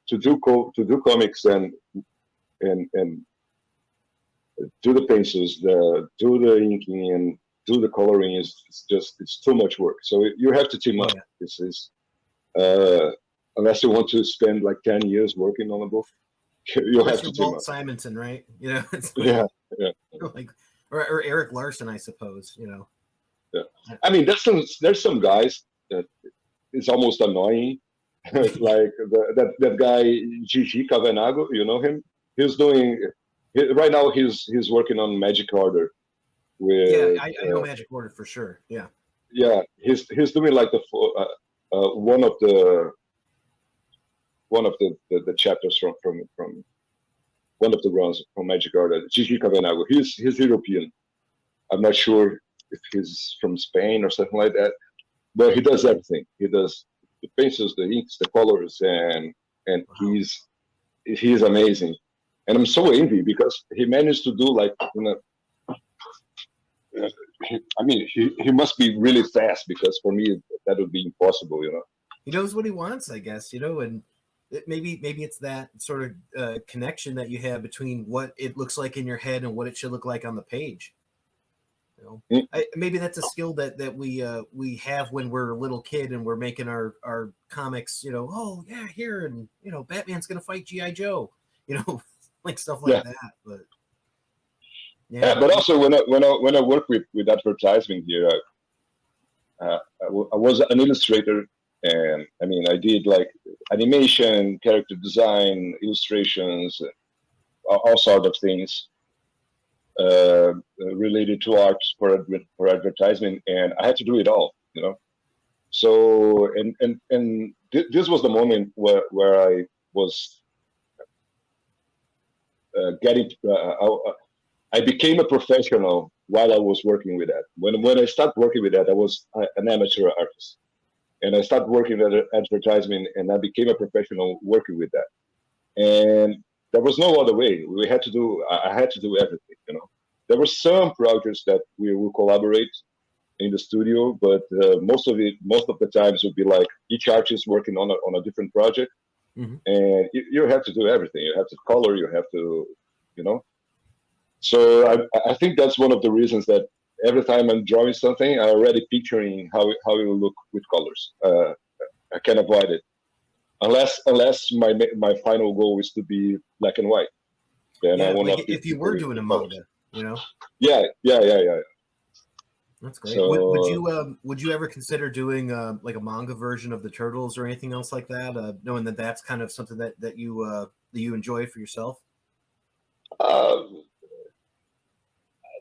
to do comics and do the pencils, do the inking and do the coloring it's too much work. So you have to team up. Yeah. This is unless you want to spend like 10 years working on a book, you'll have to team Walt up. Simonson, right? It's like, yeah. Like or Eric Larson, I suppose. Yeah. I mean, there's some guys that it's almost annoying. Like that guy Gigi Cavenago, you know him? Right now he's working on Magic Order with I know Magic Order for sure. Yeah, he's doing like the one of the chapters from one of the runs from Magic Order. Gigi Cavenago. He's European. I'm not sure if he's from Spain or something like that, but he does everything. He does the pencils, the inks, the colors, and wow. He's amazing. And I'm so envy because he managed to do like I mean, he must be really fast because for me that would be impossible. He knows what he wants, I guess. And maybe it's that sort of connection that you have between what it looks like in your head and what it should look like on the page. Maybe that's a skill that we have when we're a little kid and we're making our comics. Oh yeah, here and Batman's gonna fight G.I. Joe. Like stuff like that. But yeah, but also when I work with advertising here, I was an illustrator, and I mean I did like animation, character design, illustrations, all sorts of things. Related to art for advertisement, and I had to do it all, So this was the moment where I was I became a professional while I was working with that. When I started working with that, I was an amateur artist, and I started working at advertisement, and I became a professional working with that. And there was no other way. I had to do everything, There were some projects that we will collaborate in the studio, but most of the times would be like each artist working on a different project, and you have to do everything. You have to color, you have to, So I think that's one of the reasons that every time I'm drawing something, I'm already picturing how it will look with colors. I can't avoid it. Unless my final goal is to be black and white, then I will not. If you were doing a manga, Yeah. That's great. So, would you ever consider doing like a manga version of the Turtles or anything else like that? Knowing that that's kind of something that you enjoy for yourself.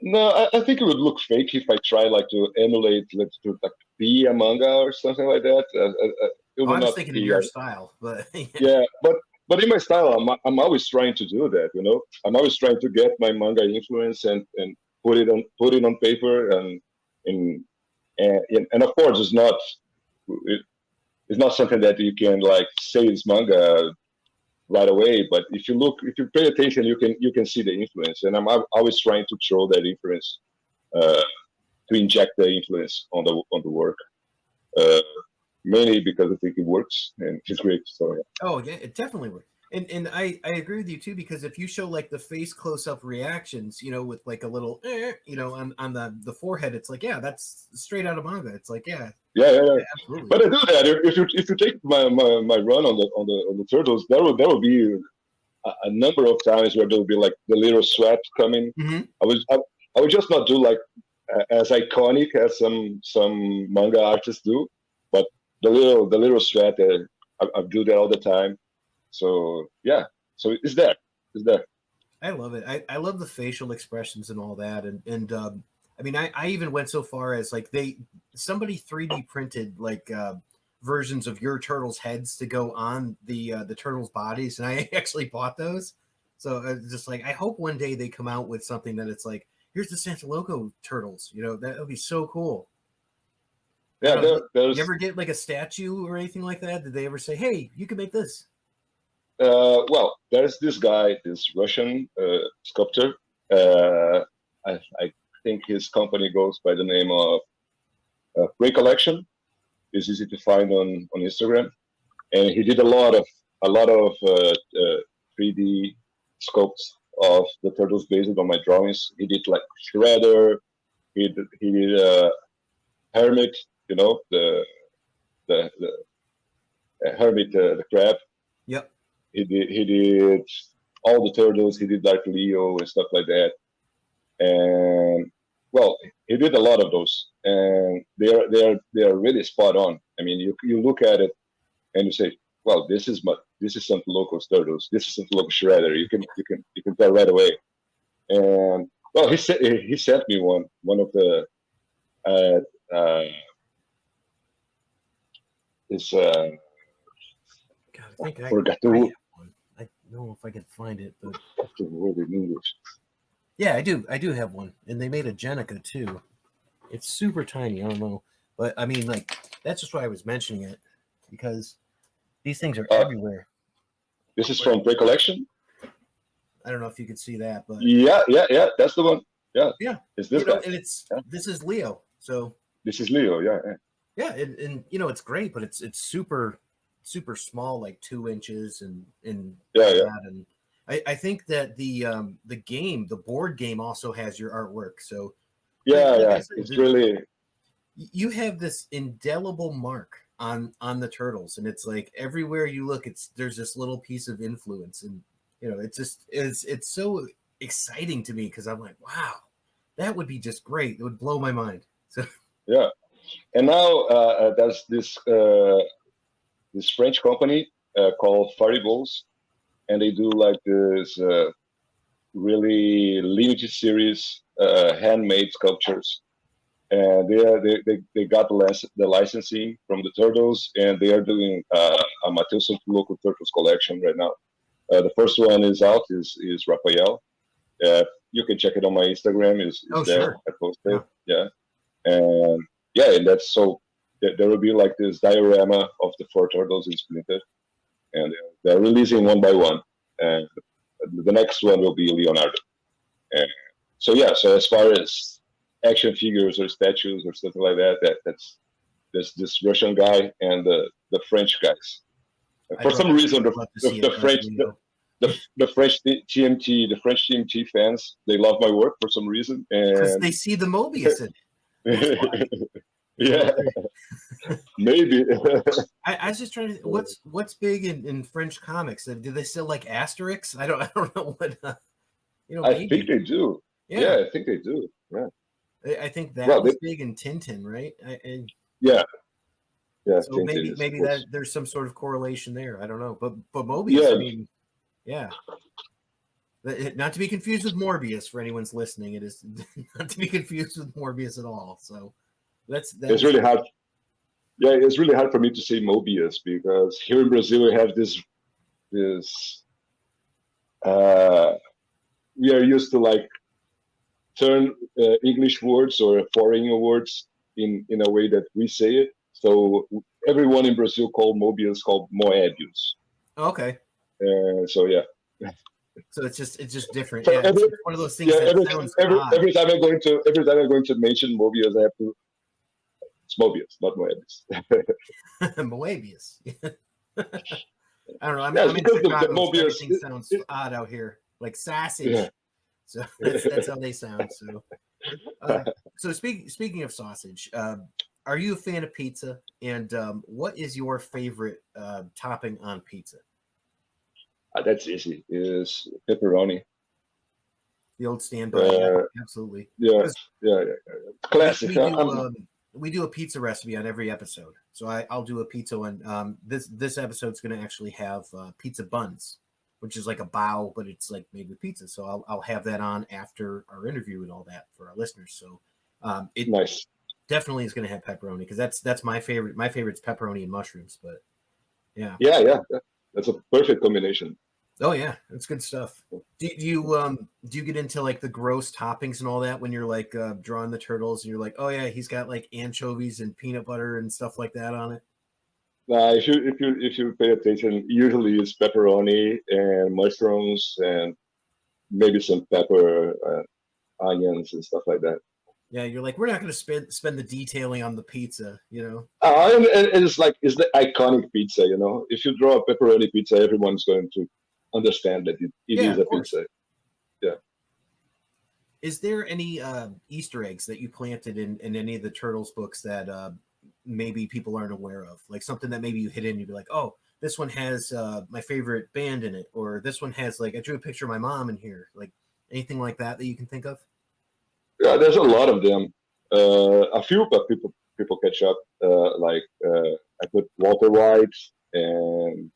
No, I think it would look fake if I try like to emulate, to like be a manga or something like that. I was thinking in your style, but yeah, but in my style, I'm always trying to do that. I'm always trying to get my manga influence and put it on paper, and of course it's not something that you can like say it's manga right away. But if you pay attention, you can see the influence, and I'm always trying to throw that influence, to inject the influence on the work. Mainly because I think it works and it's great. So yeah. Oh yeah, it definitely works. And I agree with you too, because if you show like the face close-up reactions, with like a little on the forehead, it's like, yeah, that's straight out of manga. It's like, yeah, absolutely. But I do that. If you take my run on the Turtles, there will be a number of times where there will be like the little sweat coming. I would just not do like as iconic as some manga artists do, but the little sweat, I do that all the time. So yeah, so it's there. I love it. I love the facial expressions and all that, and I mean, I even went so far as like somebody 3D printed like versions of your turtles' heads to go on the turtles' bodies, and I actually bought those. So just like I hope one day they come out with something that it's like, here's the Santolouco turtles. You know, that would be so cool. I Yeah, don't know. You there's ever get like a statue or anything like that? Did they ever say, "Hey, you can make this"? well, there's this guy, this Russian sculptor. I think his company goes by the name of Ray Collection. It's easy to find on Instagram, and he did a lot of 3D sculpts of the turtles based on my drawings. He did like Shredder. He did Hermit. You know the Hermit, the crab. Yep. He did all the turtles. He did like Leo and stuff like that. And well, he did a lot of those, and they are really spot on. I mean, you look at it and you say, well, this is Santolouco's turtles. This is Santolouco Shredder. You can tell right away. And well, he sent me one of the uh, his God, I think forgot I the have one. I don't know if I can find it, but word in English. yeah, I do. I do have one, and they made a Jenica too. It's super tiny. I don't know, but I mean, like that's just why I was mentioning it because these things are Uh, everywhere. this is from Recollection. I don't know if you could see that, but Yeah. That's the one. Yeah, yeah, it's this guy. and it's Yeah. this is Leo. So This is Leo. Yeah. yeah, and it's great, but it's super small, like 2 inches and Yeah, all yeah. that. And I think that the board game also has your artwork. So like I Yeah. said, It's really you have this indelible mark on the turtles, and it's like everywhere you look, there's this little piece of influence, and it's so exciting to me because I'm like, wow, that would be just great. It would blow my mind. So yeah. And now there's this French company called Faribaults, and they do like this really limited series handmade sculptures. And they got the licensing from the turtles, and they are doing a Mateus Santolouco Turtles collection right now. The first one is out is Raphael. You can check it on my Instagram. Is oh there? sure, I posted. yeah, Yeah, and yeah, and that's so. There will be like this diorama of the four turtles in Splinter, and they're releasing one by one. And the next one will be Leonardo. And so yeah, so as far as action figures or statues or something like that, that's there's this Russian guy and the French guys. And for some reason, I'd love to see the it, French Leo. the French TMT fans, they love my work for some reason, Because and they see the Mobius in it. That's why. You know, yeah, maybe. I was just trying to. What's big in French comics? Do they still like Asterix? I don't know what. I think Maybe. they do. Yeah, Yeah, I think they do. Yeah. I think that Well, was big in Tintin, right? yeah, yeah. So Tintin is maybe was. that there's some sort of correlation there. I don't know, but Mobius. Yeah, I mean, yeah. Not to be confused with Morbius for anyone's listening. It is not to be confused with Morbius at all. So that it's was really hard. Yeah, it's really hard for me to say Mobius because here in Brazil we have this. Uh, we are used to like turn English words or foreign words in a way that we say it. So everyone in Brazil called Mobius called Moebius. okay. So yeah. So it's just different. So Yeah, it's one of those things yeah, that sounds odd. every time I'm going to mention Mobius, I have to. It's Mobius, not Moebius. Moebius. I don't know. Yeah, it's I'm in because the Chicago, so Mobius. everything sounds odd out here, like sausage. Yeah. So that's how they sound. Uh, so speaking of sausage, are you a fan of pizza? And what is your favorite topping on pizza? That's easy. Is pepperoni. The old standby. Yeah, absolutely. Yeah, yeah. Classic. We do we do a pizza recipe on every episode. So I'll do a pizza one. This episode's going to actually have pizza buns, which is like a bow, but it's like made with pizza. So I'll have that on after our interview and all that for our listeners. So it Nice. definitely is going to have pepperoni because that's my favorite. My favorite's pepperoni and mushrooms, but yeah. Yeah. That's a perfect combination. Oh yeah, that's good stuff. Do you get into like the gross toppings and all that when you're like drawing the turtles and you're like, oh yeah, he's got like anchovies and peanut butter and stuff like that on it? If you pay attention, usually it's pepperoni and mushrooms and maybe some pepper, onions and stuff like that. Yeah, you're like, we're not going to spend the detailing on the pizza, you know? And it's the iconic pizza, you know. If you draw a pepperoni pizza, everyone's going to understand that it is a pizza. Yeah. Is there any Easter eggs that you planted in any of the Turtles books that maybe people aren't aware of? Like something that maybe you hit in, you'd be like, oh, this one has my favorite band in it, or this one has like I drew a picture of my mom in here, like anything like that you can think of? Yeah, there's a lot of them. A few, but people catch up. I put Walter White and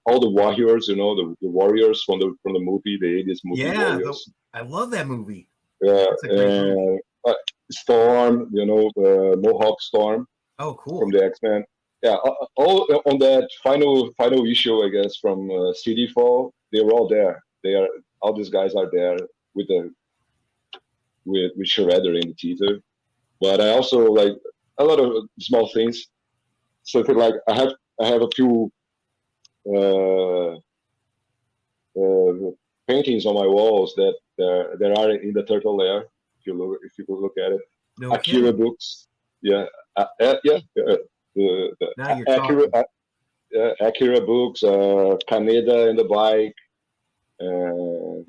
all the warriors, you know, the warriors from the movie, the '80s movie. Yeah, Warriors. I love that movie. Yeah, and Storm, you know, Mohawk Storm. Oh, cool. From the X-Men. Yeah, all on that final issue, I guess, from CD Fall, they were all there. All these guys are there with Shredder in the teaser. But I also like a lot of small things. Something like I have a few paintings on my walls that there are in the Turtle Lair. If you look at it, no Akira kidding. books. Yeah, the Akira books, Kaneda and the bike. And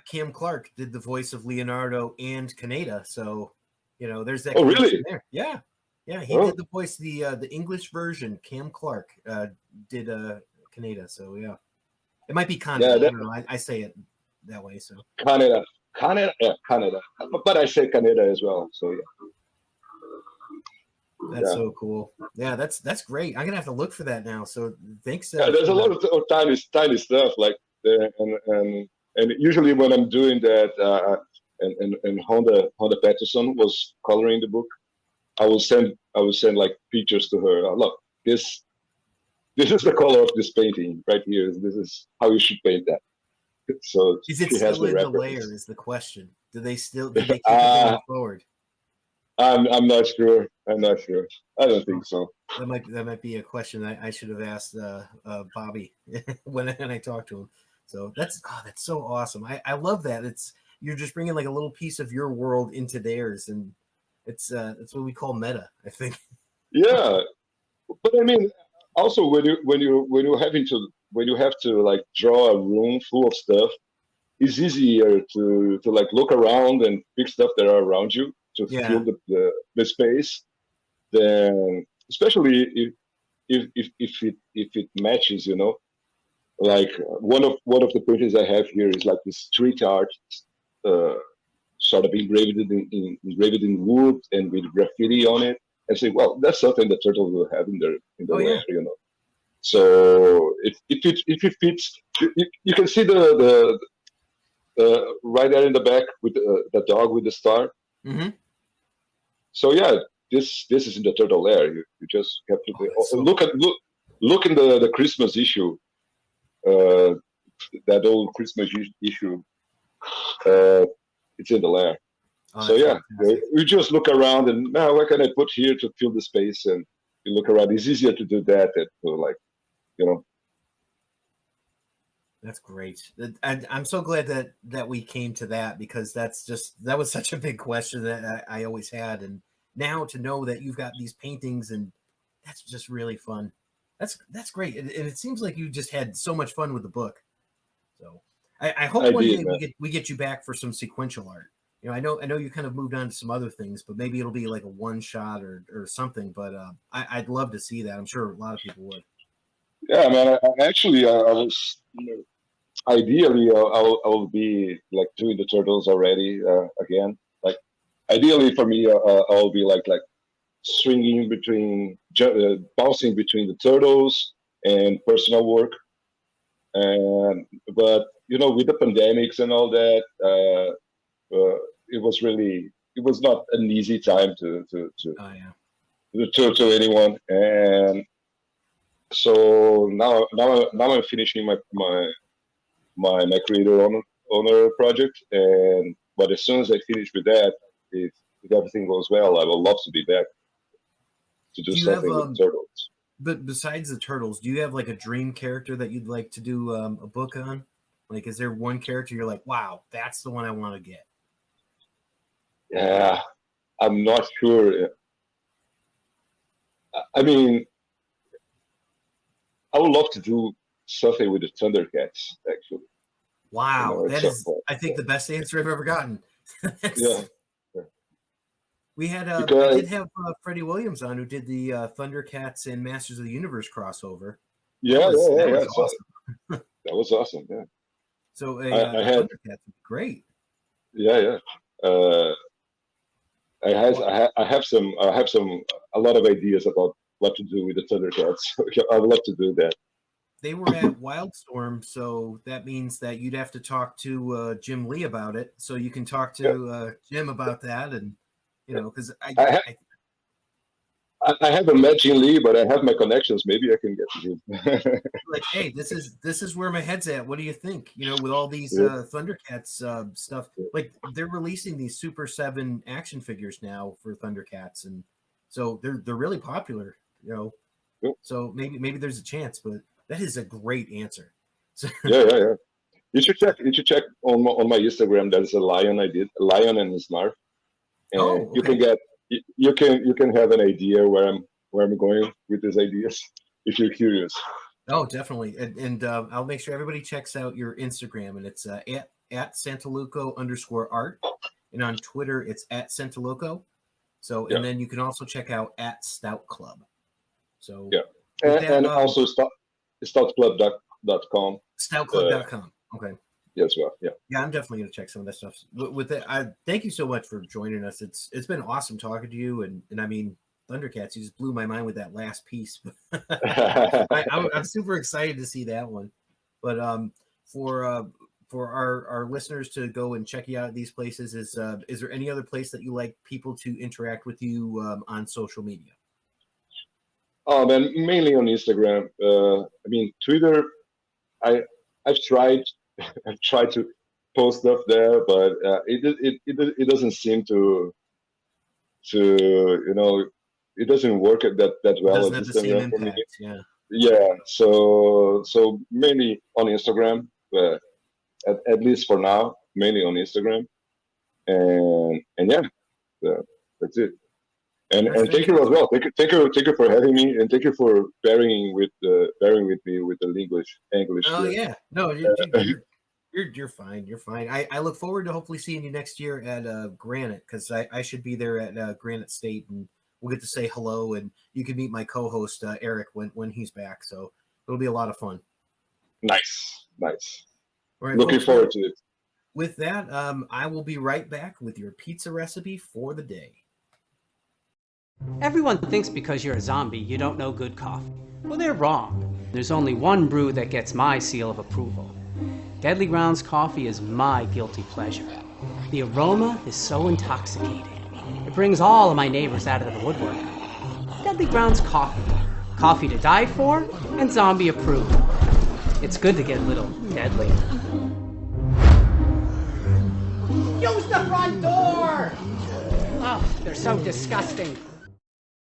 Cam Clark did the voice of Leonardo and Kaneda, so you know there's that. Oh, really? There. Yeah, he did the voice, the English version. Cam Clark did Kaneda, so yeah, it might be Kaneda. Yeah, I don't know. I say it that way, so Kaneda, but I say Kaneda as well. So yeah. That's so cool. Yeah, that's great. I'm gonna have to look for that now. So thanks. There's a lot of tiny stuff like and usually when I'm doing that, and Honda Patterson was coloring the book, I will send like pictures to her. Look, this is the color of this painting right here. This is how you should paint that. So is it still in the layer? Is the question? Do they keep it going forward? I'm not sure. I don't think so. That might be a question I should have asked Bobby when I talked to him. So that's so awesome. I love that. You're just bringing like a little piece of your world into theirs, and it's what we call meta, I think. Yeah, but I mean, also when you have to like draw a room full of stuff, it's easier to like look around and pick stuff that are around you to fill the space. Then, especially if it matches, you know, like one of the paintings I have here is like this street art, sort of engraved in wood and with graffiti on it. And say, well, that's something the turtle will have in the lair, you know. So if it fits, you can see the right there in the back with the dog with the star. Mm-hmm. So yeah, this is in the turtle lair. You just have to look in the Christmas issue, that old Christmas issue. It's in the lair. So yeah, you just look around and now what can I put here to fill the space, and you look around. It's easier to do that than to like, you know. That's great. I'm so glad that we came to that, because that was such a big question that I always had, and now to know that you've got these paintings, and that's just really fun. That's great, and it seems like you just had so much fun with the book. So I hope one day we get you back for some sequential art. You know, I know you kind of moved on to some other things, but maybe it'll be like a one shot or something. But I'd love to see that. I'm sure a lot of people would. Yeah, man. I was, ideally, I'll be like doing the turtles already again. Like ideally for me, I'll be like swinging between, bouncing between the turtles and personal work. And but with the pandemics and all that, it was not an easy time Oh yeah. to anyone. And so now I'm finishing my creator owner project. And but as soon as I finish with that, if everything goes well, I would love to be back to do Do you have something with turtles. but besides the turtles, do you have like a dream character that you'd like to do a book on? Like, is there one character you're like, wow, that's the one I want to get? Yeah, I'm not sure. I mean, I would love to do something with the Thundercats, actually. Wow, At that some is, point. I think, the best answer I've ever gotten. Yeah, We had, I because did have Freddie Williams on, who did the Thundercats and Masters of the Universe crossover. That yeah, was yeah, that yeah, yeah. was awesome. That was awesome. Yeah, So I a had, Thundercats would be great. yeah, yeah. Uh, I have a lot of ideas about what to do with the Thundercats. I would love to do that. They were at Wildstorm, so that means that you'd have to talk to Jim Lee about it. So you can talk Yeah, to Jim about that, and yeah. because I, ha- I haven't met Gene Lee, but I have my connections. Maybe I can get to him. like, hey, this is where my head's at. What do you think? With all these Yeah, Thundercats stuff, like they're releasing these Super 7 action figures now for Thundercats, and so they're really popular. yeah, So maybe there's a chance, but that is a great answer. So, yeah, yeah, yeah. You should check on my Instagram. There's a lion I did, a lion and a snarf, and oh, you can okay. get you can have an idea where I'm going with these ideas if you're curious. Oh, definitely. And I'll make sure everybody checks out your Instagram, and it's at Santolouco_art. And on Twitter, it's at Santolouco. So, Yeah, and then you can also check out at Stout Club. So yeah, with that, and also stoutclub.com. stoutclub.com. Okay. As well. Yeah, Yeah, I'm definitely going to check some of that stuff. With that, I thank you so much for joining us. It's been awesome talking to you, and I mean, Thundercats, you just blew my mind with that last piece. I'm super excited to see that one. But for our listeners to go and check you out at these places, is there any other place that you like people to interact with you on social media? man, mainly on Instagram. I mean, Twitter. I I've tried I've tried to post stuff there, but it doesn't seem to it doesn't work that It well doesn't as have the same Instagram for me. impact. Yeah. Yeah, so mainly on Instagram, at least for now, mainly on Instagram, and yeah, that's it. That's And thank you as fantastic. well. Thank you for having me, and thank you for bearing with me with the English Oh here. yeah, no, you're fine. You're fine. I look forward to hopefully seeing you next year at Granite, because I should be there at Granite State, and we'll get to say hello, and you can meet my co-host Eric when he's back. So it'll be a lot of fun. Nice, nice. All right, Looking folks. Well, forward to it. with that, I will be right back with your pizza recipe for the day. Everyone thinks because you're a zombie, you don't know good coffee. Well, they're wrong. There's only one brew that gets my seal of approval. Deadly Grounds coffee is my guilty pleasure. The aroma is so intoxicating. It brings all of my neighbors out of the woodwork. Deadly Grounds coffee. Coffee to die for and zombie approved. It's good to get a little deadly. Use the front door! Oh, they're so disgusting.